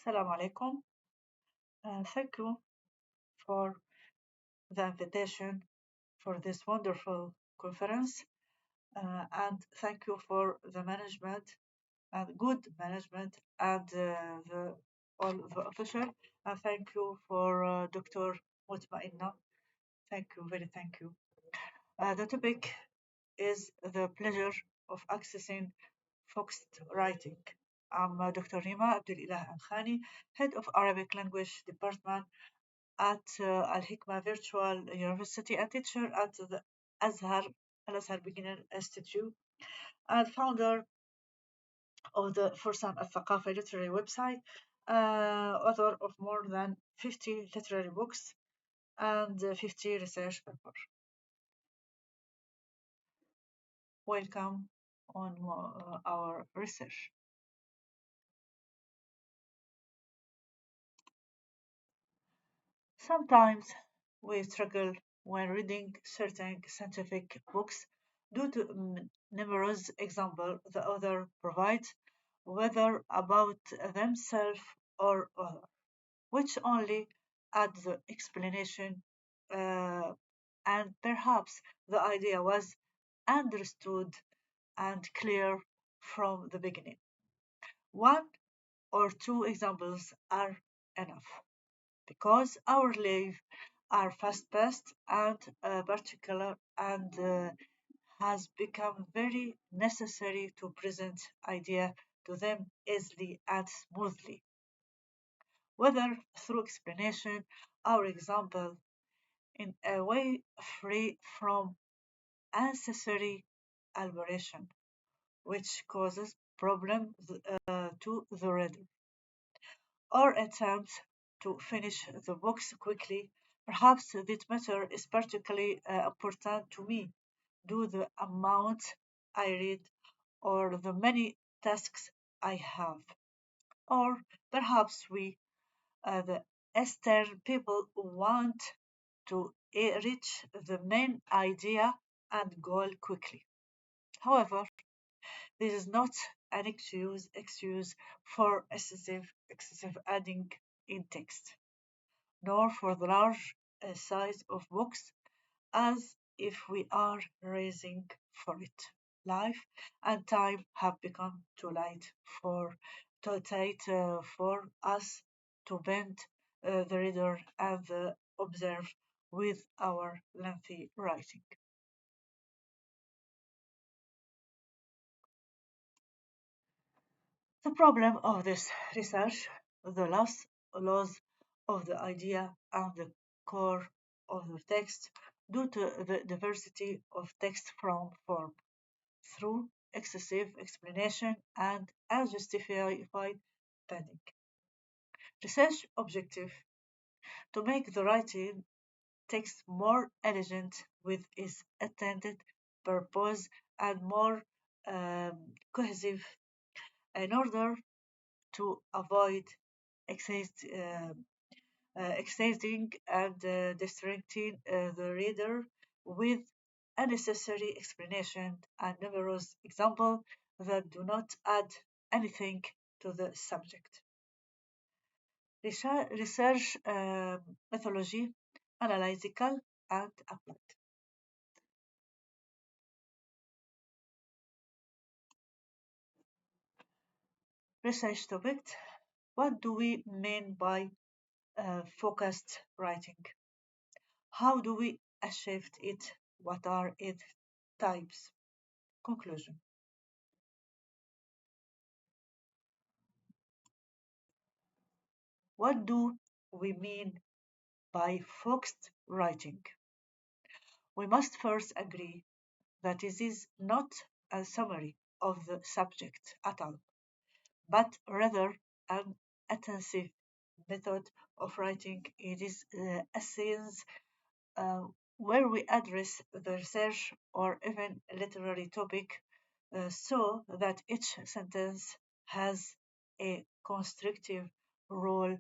Assalamu alaikum. Thank you for the invitation for this wonderful conference, and thank you for the management and good management and the all the official. And thank you for Dr. Mutmainna. Thank you, very thank you. The topic is the pleasure of accessing focused writing. I'm Dr. Rima Abdelilah Al-Khani, Head of Arabic Language Department at Al Hikma Virtual University and teacher at the Azhar Al Azhar Beginner Institute and founder of the Fursan Al Thaqafa literary website, author of more than 50 literary books and 50 research papers. Welcome on our research. Sometimes we struggle when reading certain scientific books due to numerous examples the author provides, whether about themselves or other, which only add the explanation, and perhaps the idea was understood and clear from the beginning. One or two examples are enough because our lives are fast-paced and particular and has become very necessary to present idea to them easily and smoothly, whether through explanation or example in a way free from unnecessary elaboration, which causes problems to the reader, or attempts to finish the books quickly. Perhaps this matter is particularly important to me due to the amount I read or the many tasks I have. Or perhaps we, the Eastern people, want to reach the main idea and goal quickly. However, this is not an excuse for excessive adding in text, nor for the large size of books, as if we are raising for it. Life and time have become too late for too tight for us to bend the reader and observe with our lengthy writing. The problem of this research, the loss of the idea and the core of the text due to the diversity of text from form through excessive explanation and unjustified padding. Research objective to make the writing text more elegant with its intended purpose and more cohesive in order to avoid excess, exciting and distracting the reader with unnecessary explanation and numerous examples that do not add anything to the subject. Research methodology, analytical and applied. Research topic. What do we mean by focused writing? How do we achieve it? What are its types? Conclusion. What do we mean by focused writing? We must first agree that this is not a summary of the subject at all, but rather an intensive method of writing. It is essays uh, where we address the research or even a literary topic so that each sentence has a constructive role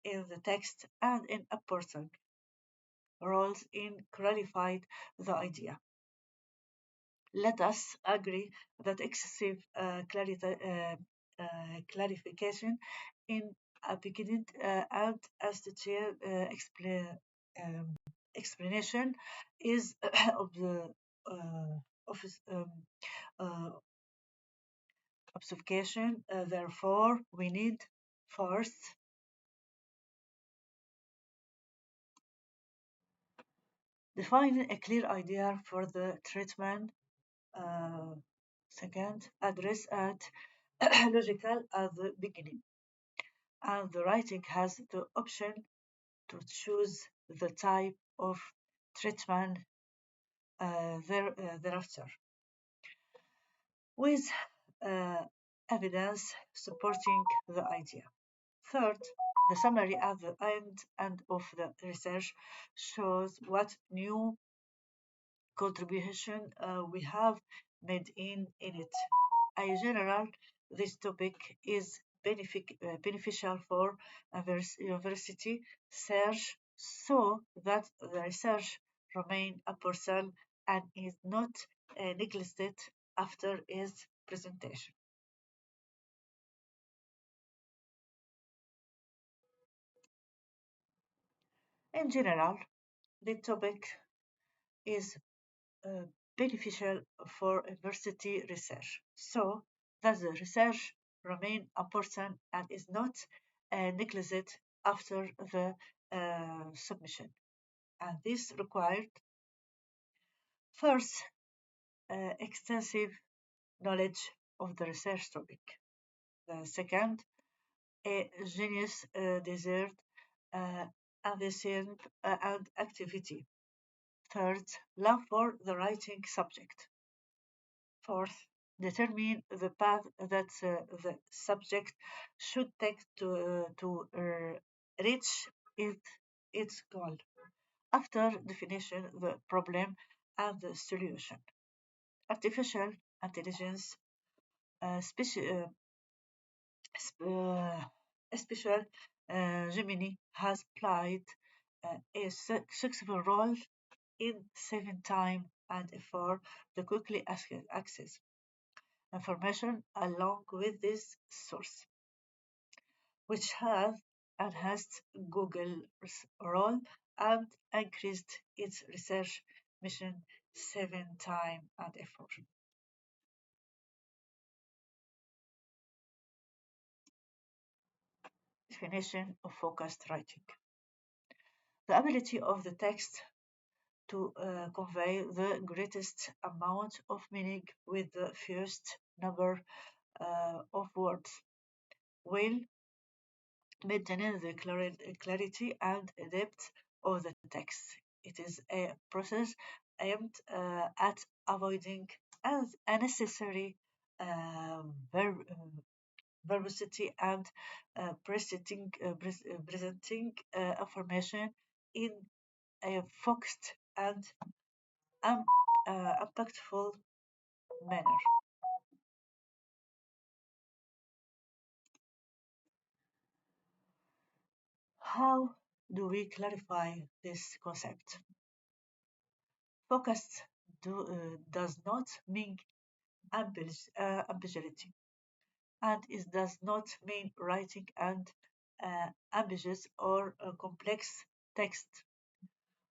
in the text and in important roles in clarifying the idea. Let us agree that excessive clarification in a beginning and essential um, explanation is of the of uh, obfuscation. Therefore, we need first define a clear idea for the treatment. Uh, Second, address at logical at the beginning, and the writing has the option to choose the type of treatment thereafter, with uh, evidence supporting the idea. Third, the summary at the end of the research shows what new contribution we have made in it. In general, this topic is beneficial for university research so that the research remain a person and is not neglected after its presentation. In general, the topic is uh, beneficial for university research, so that the research remain important and is not neglected after the submission. And this required first extensive knowledge of the research topic. The second, a genius desert uh, ambition and activity. Third, love for the writing subject. Fourth, determine the path that the subject should take to reach it, its goal. After definition, the problem and the solution. Artificial intelligence, special Gemini has played a successful role in saving time and effort to quickly access information along with this source, which has enhanced Google's role and increased its research mission, saving time and effort. Definition of focused writing. The ability of the text to convey the greatest amount of meaning with the fewest number of words, while maintaining the clarity and depth of the text. It is a process aimed at avoiding as unnecessary uh, ver- uh, verbosity and presenting information in a focused and um, impactful manner. How do we clarify this concept? Focused does not mean ambiguity, and it does not mean writing and ambiguous or complex text,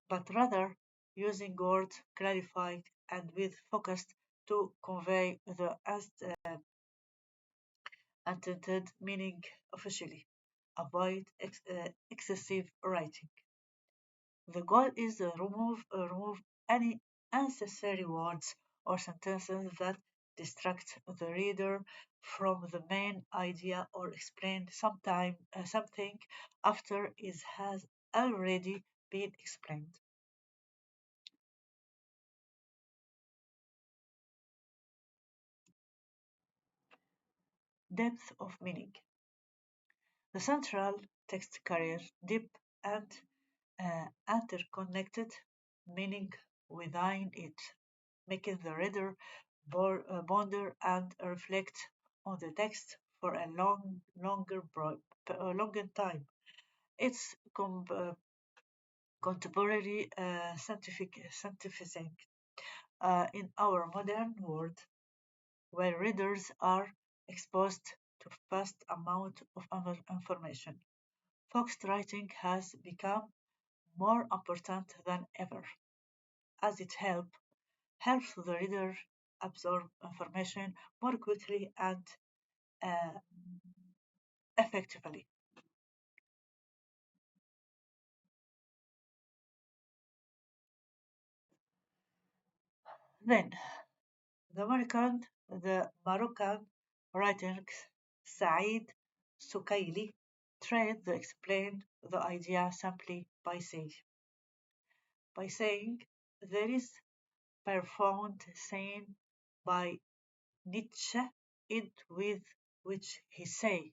but rather using words clarified and with focus to convey the intended meaning officially. Avoid excessive writing. The goal is to remove any unnecessary words or sentences that distract the reader from the main idea or explain something after it has already been explained. Depth of meaning. The central text carries deep and interconnected meaning within it, making the reader ponder and reflect on the text for a longer time. It's contemporary scientific in our modern world, where readers are exposed to vast amount of information. Focused writing has become more important than ever, as it helps the reader absorb information more quickly and uh, effectively. Then, the Moroccan writer Said Sukaili tried to explain the idea simply by saying there is profound saying by Nietzsche it with which he say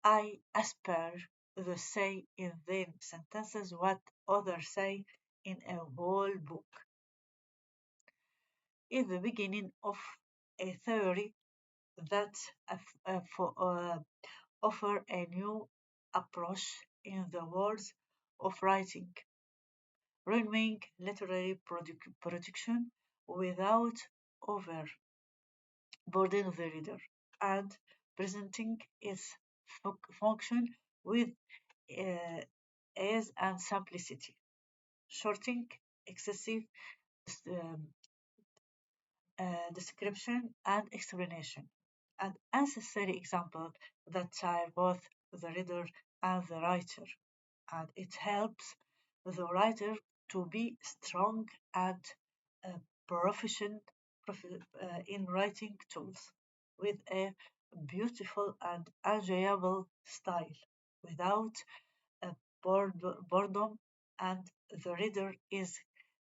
I aspire to say in them sentences what others say in a whole book. Is the beginning of a theory that offer a new approach in the words of writing, renewing literary production without overburdening the reader, and presenting its function with uh, ease and simplicity, shortening excessive um, description and explanation, and necessary example that tire both the reader and the writer, and it helps the writer to be strong and uh, proficient in writing tools with a beautiful and enjoyable style without boredom, and the reader is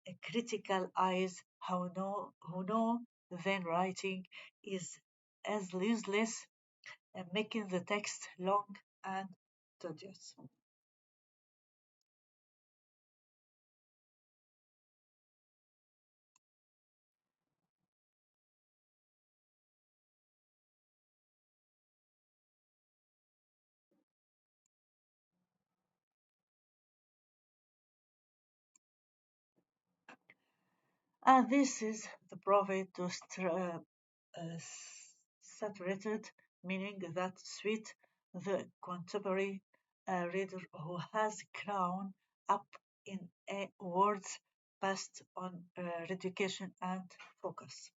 a critical eyes who know then writing is as useless and making the text long and tedious. And this is the profit to uh, saturated, meaning that sweet the contemporary reader who has grown up in a words based on education and focus.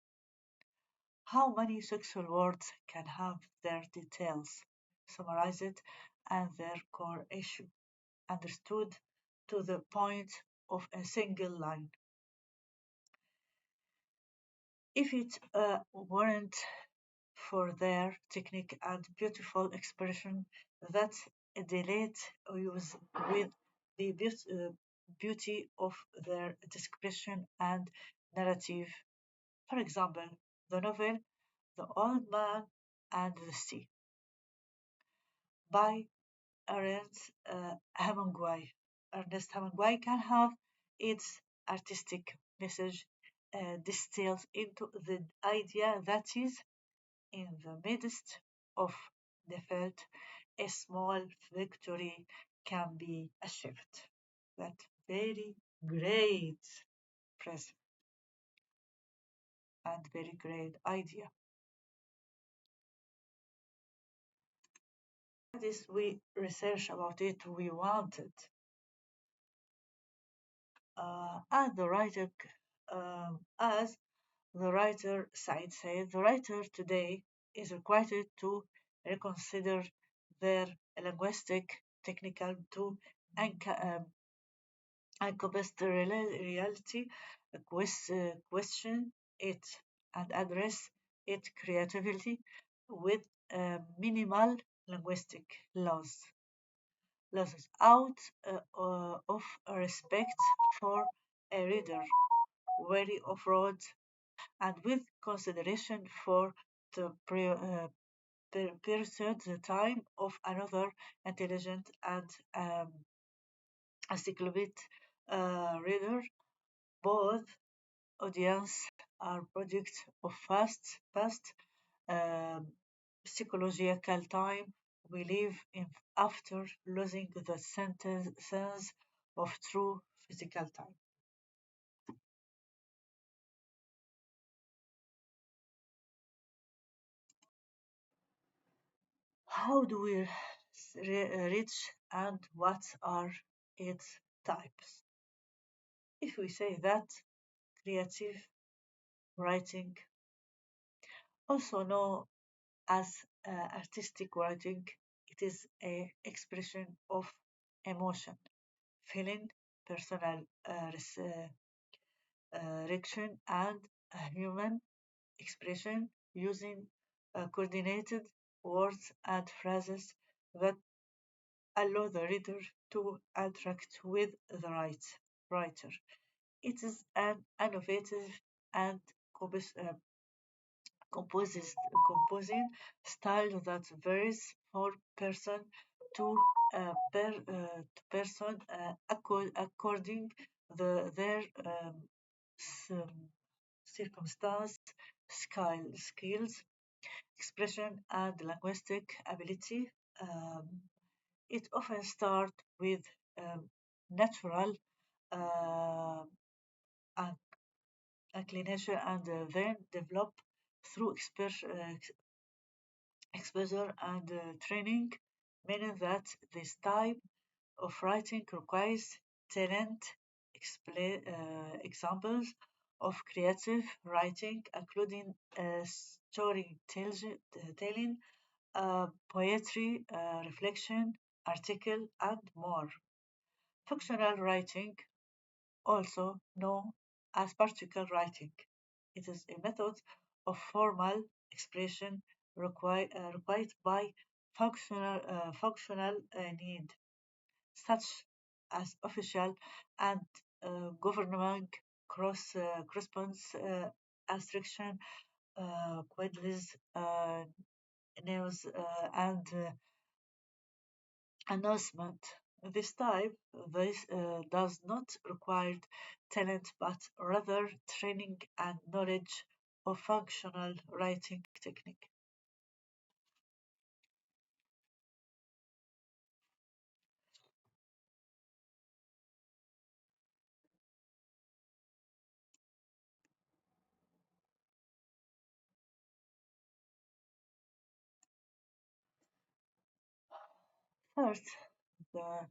How many sexual words can have their details summarized and their core issue understood to the point of a single line? If it weren't for their technique and beautiful expression that delete use with the beauty of their description and narrative. For example, the novel The Old Man and the Sea by Ernest Hemingway. Ernest Hemingway can have its artistic message distilled into the idea that is in the midst of defeat, a small victory can be achieved. That very great present and very great idea. This we research about it, we wanted. And the writer, as the writer side said, the writer today is required to reconsider their linguistic technical to encompass the reality, question it, and address its creativity with minimal linguistic losses out of respect for a reader, wary of road, and with consideration for the pursuit the time of another intelligent and articulate reader. Both audience are products of past um, psychological time we live in after losing the sense of true physical time. How do we reach and what are its types? If we say that creative writing, also known as artistic writing, it is a expression of emotion, feeling, personal reaction, and human expression using coordinated words and phrases that allow the reader to interact with the writer. It is an innovative and compos- uh, composes, composing style that varies from person to person according their circumstance, skills, expression, and linguistic ability. Um, it often starts with um, natural uh, inclination and then develop through exposure and training, meaning that this type of writing requires talent. Examples of creative writing, including storytelling, poetry, reflection, article, and more. Functional writing, also known as particle writing. It is a method of formal expression required by functional need, such as official and government correspondence, instruction, quizzes, news, and announcement. This type does not require talent but rather training and knowledge of functional writing technique. First, the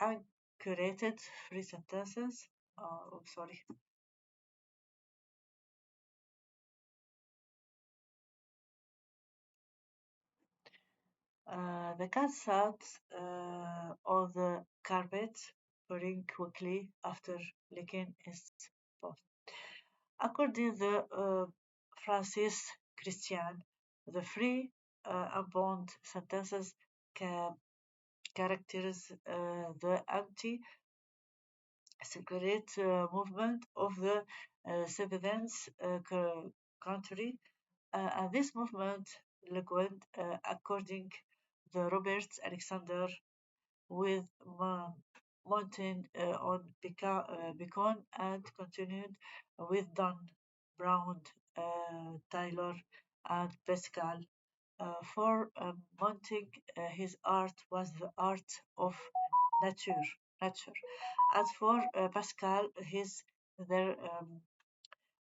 uncurated free sentences. Oh, sorry. The cat sat on the carpet, purring quickly after licking its paw. According to Francis Christian, the free unbound sentences ca- characterize the anti-cigarette movement of the 17th country. And this movement, liquid, according to Robert Alexander, with mountain on Beacon and continued with Don Brown, Taylor, and Pascal. For Montaigne, his art was the art of nature. Nature. As for Pascal, his their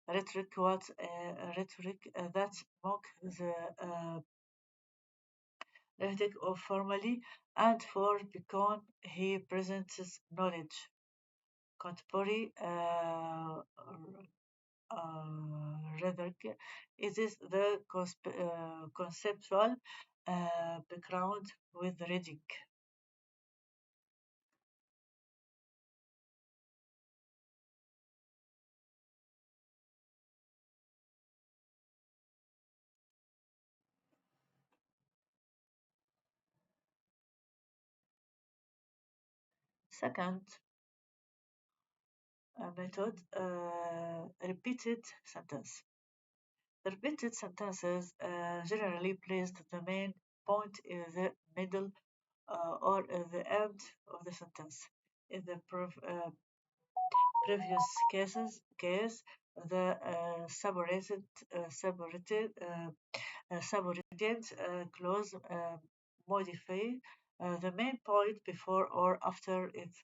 rhetoric was rhetoric that mock the rhetoric of formally, and for Bacon, he presents knowledge, contemporary rhetoric. It is the conceptual background with reading. Second method, repeated sentence. The repeated sentences generally place the main point in the middle or at the end of the sentence. In the previous case, the subordinate clause modify the main point before or after its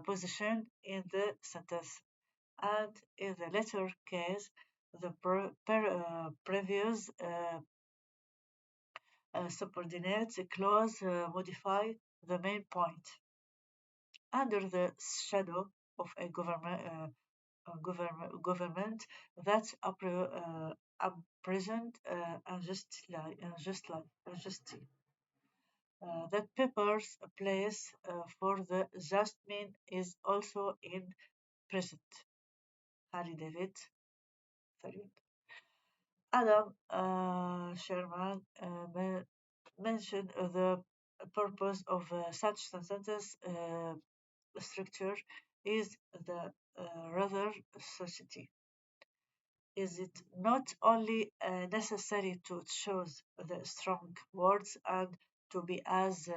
position in the sentence, and in the latter case, the previous subordinate clause modify the main point. Under the shadow of a government that present unjustly. That Pepper's place for the just mean is also in present. Harry David, sorry. Adam Sherman mentioned the purpose of such sentence structure is the rather society. Is it not only necessary to choose the strong words and to be as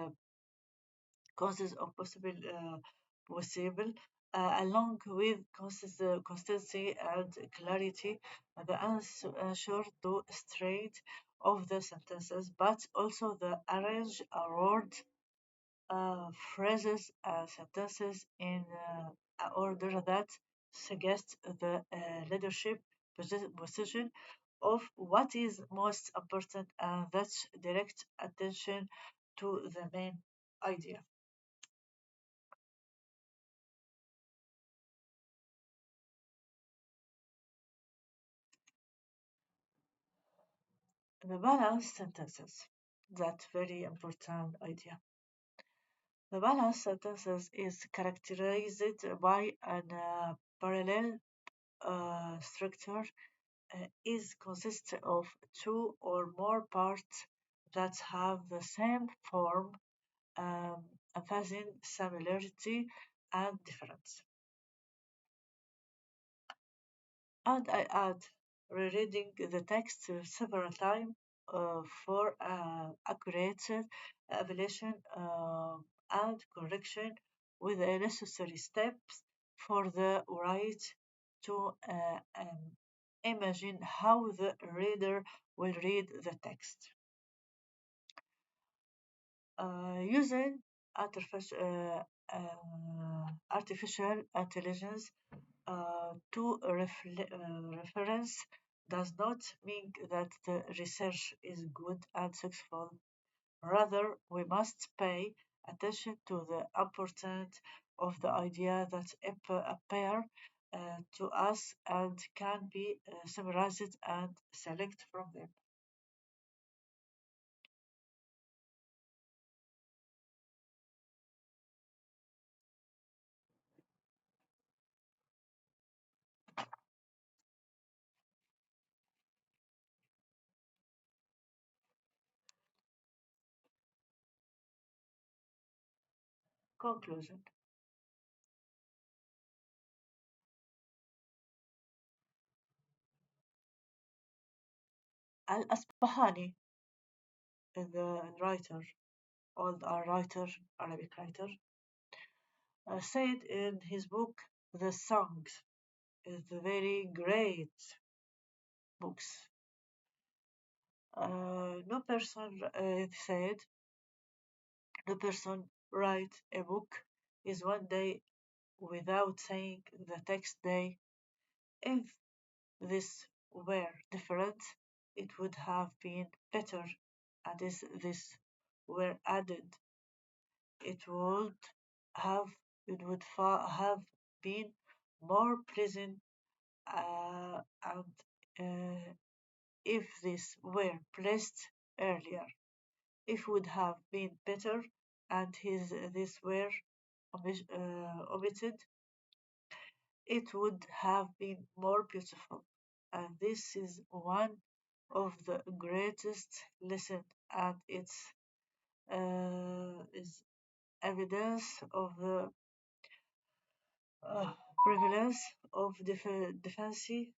causes of possible along with consistency and clarity, the answer to straight of the sentences, but also the arrange a word phrases and sentences in an order that suggests the leadership position of what is most important and that direct attention to the main idea. The balanced sentences. That very important idea. The balanced sentences is characterized by an parallel structure is consists of two or more parts that have the same form, emphasizing similarity and difference. And I add rereading the text several times for accurate evaluation and correction with the necessary steps for the right to imagine how the reader will read the text. Using artificial intelligence to reference does not mean that the research is good and successful. Rather, we must pay attention to the importance of the idea that appear to us and can be summarized and select from them. Conclusion. Al-Asbahani, the writer, old writer, Arabic writer, said in his book, The Songs, is a very great books. No person said, no person write a book is one day without saying the next day. If this were different, it would have been better. And if this were added, it would have have been more pleasant. And if this were placed earlier, it would have been better. And his this were omitted, it would have been more beautiful. And this is one of the greatest lessons, and it's is evidence of the uh, prevalence of deficiency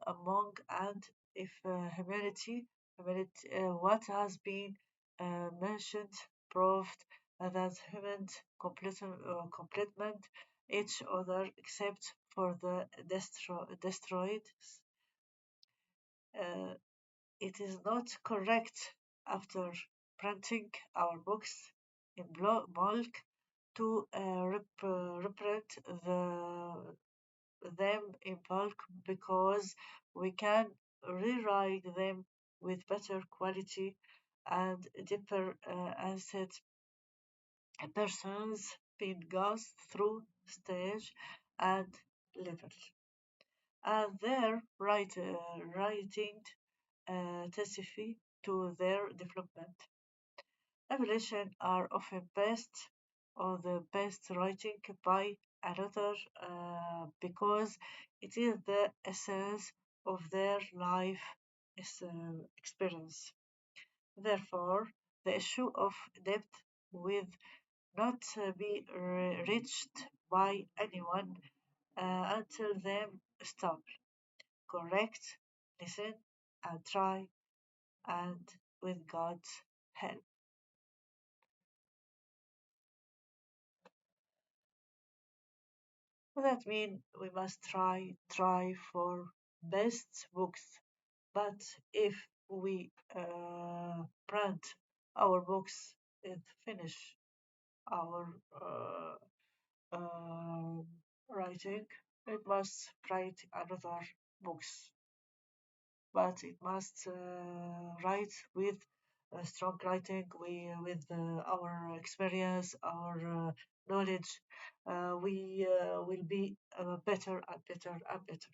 among and if humanity what has been mentioned proved that humans complement each other except for the destroyed. Uh, it is not correct after printing our books in bulk to reprint them in bulk because we can rewrite them with better quality and deeper insight. A person's been goes through stage and level, and their writing testify to their development. Evaluation are often based on the best writing by another because it is the essence of their life experience. Therefore, the issue of depth will not be reached by anyone until them stop, correct, listen, and try, and with God's help. That means we must try for best books. But if we print our books and finish our uh, writing, it must write another books. But it must write with strong writing, with our experience, our knowledge. We will be better and better and better.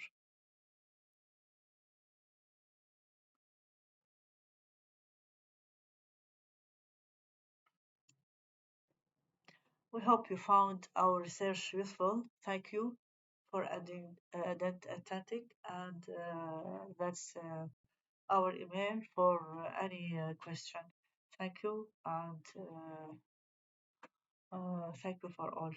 We hope you found our research useful. Thank you for adding that authentic, and that's our email for any question. Thank you, and thank you for all.